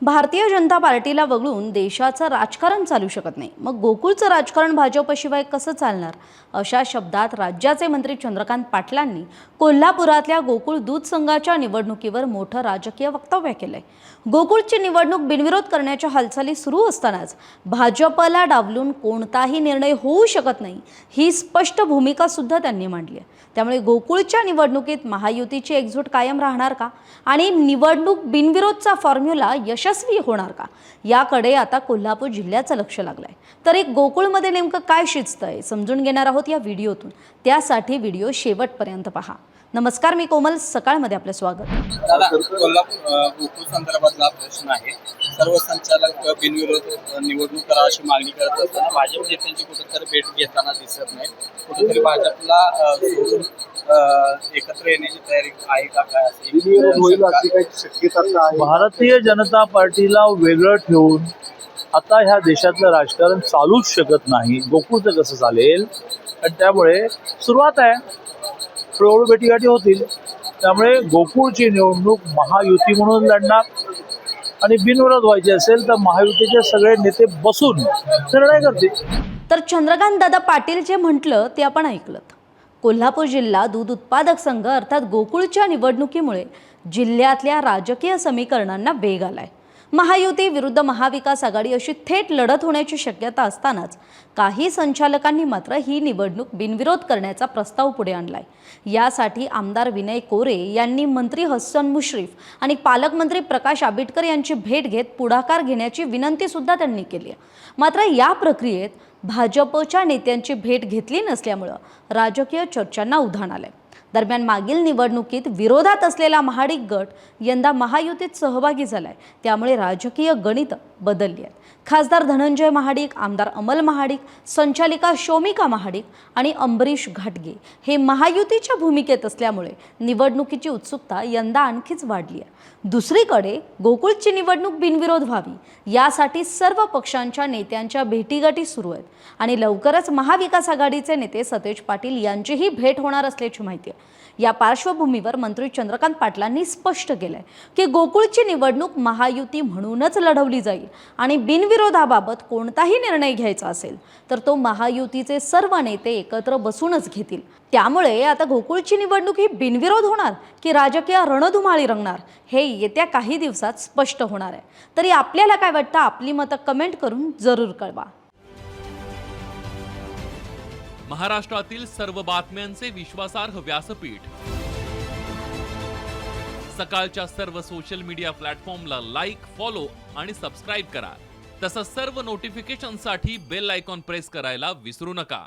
भारतीय जनता पार्टीला वगळून देशाचं राजकारण चालू शकत नाही। मग गोकुळचं राजकारण भाजपशिवाय कसं चालणार? अशा शब्दात राज्याचे मंत्री चंद्रकांत पाटलांनी कोल्हापुरातल्या गोकुळ दूध संघाच्या निवडणुकीवर मोठं राजकीय वक्तव्य केलंय। गोकुळची निवडणूक बिनविरोध करण्याच्या हालचाली सुरू असतानाच भाजपला डावलून कोणताही निर्णय होऊ शकत नाही ही स्पष्ट भूमिका सुद्धा त्यांनी मांडली आहे। त्यामुळे गोकुळच्या निवडणुकीत महायुतीची एकजूट कायम राहणार का आणि निवडणूक बिनविरोधचा फॉर्म्युला यशस्वी होणार का याकडे आता कोल्हापूर जिल्ह्याचं लक्ष लागलंय। तर एक गोकुळमध्ये नेमकं काय शिजतंय समजून घेणार आहोत या व्हिडिओतून। त्यासाठी व्हिडिओ शेवटपर्यंत पहा। नमस्कार, मी कोमल, सकाळमध्ये आपलं स्वागत। दादा, कोल्हापूर गोकुळ संदर्भातला प्रश्न आहे। सर्व संचालक बिनविरोध निवडणूक करा अशी मागणी करत असताना भाजप नेत्यांची कुठेतरी भेट घेताना दिसत नाही। कुठेतरी भाजपला सोडून एकत्र येण्याची तयारी आहे का काय शक्यता? भारतीय जनता पार्टीला वेगळं ठेवून आता ह्या देशातलं राजकारण चालूच शकत नाही। गोकुळचं कसं चालेल? आणि त्यामुळे सुरुवात आहे, हळूहळू भेटीगाठी होतील। त्यामुळे गोकुळची निवडणूक महायुती म्हणून लढणार आणि बिनविरोध व्हायची असेल तर महायुतीचे सगळे नेते बसून निर्णय करतील। तर चंद्रकांत दादा पाटील जे म्हटलं ते आपण ऐकलं। कोल्हापूर जिल्हा दूध उत्पादक संघ अर्थात गोकुळच्या निवडणुकीमुळे जिल्ह्यातल्या राजकीय समीकरणांना वेग आलाय। महायुती विरुद्ध महाविकास आघाडी अशी थेट लढत होण्याची शक्यता असतानाच काही संचालकांनी मात्र ही निवडणूक बिनविरोध करण्याचा प्रस्ताव पुढे आणलाय। यासाठी आमदार विनय कोरे यांनी मंत्री हसन मुश्रीफ आणि पालकमंत्री प्रकाश आंबेडकर यांची भेट घेत पुढाकार घेण्याची विनंती सुद्धा त्यांनी केली आहे। मात्र या प्रक्रियेत भाजपच्या नेत्यांची भेट घेतली नसल्यामुळे राजकीय चर्चांना उधाण आलंय। दरम्यान मागील निवडणुकीत विरोधात असलेला महाडिक गट यंदा महायुतीत सहभागी झालाय। त्यामुळे राजकीय गणित बदलली आहेत। खासदार धनंजय महाडिक, आमदार अमल महाडिक, संचालिका शोमिका महाडिक आणि अंबरीश घाटगे हे महायुतीच्या भूमिकेत असल्यामुळे निवडणुकीची उत्सुकता यंदा आणखीच वाढली आहे। दुसरीकडे गोकुळची निवडणूक बिनविरोध व्हावी यासाठी सर्व पक्षांच्या नेत्यांच्या भेटीगाठी सुरू आहेत आणि लवकरच महाविकास आघाडीचे नेते सतेज पाटील यांचीही भेट होणार असल्याची माहिती आहे। या पार्श्वभूमीवर मंत्री चंद्रकांत पाटलांनी स्पष्ट केलंय की गोकुळची निवडणूक महायुती म्हणूनच लढवली जाईल आणि बिनविरोधाबाबत कोणताही निर्णय घ्यायचा असेल तर तो महायुतीचे सर्व नेते एकत्र बसूनच घेतील। त्यामुळे आता गोकुळची निवडणूक ही बिनविरोध होणार की राजकीय रणधुमाळी रंगणार हे येत्या काही दिवसात स्पष्ट होणार आहे। तरी आपल्याला काय वाटतं? आपली मतं कमेंट करून जरूर कळवा। महाराष्ट्रातील सर्व बातम्यांचे विश्वासार्ह व्यासपीठ, सकाळच्या सर्व सोशल मीडिया प्लॅटफॉर्मला लाईक, फॉलो आणि सबस्क्राईब करा। तसंच सर्व नोटिफिकेशनसाठी बेल आयकॉन प्रेस करायला विसरू नका।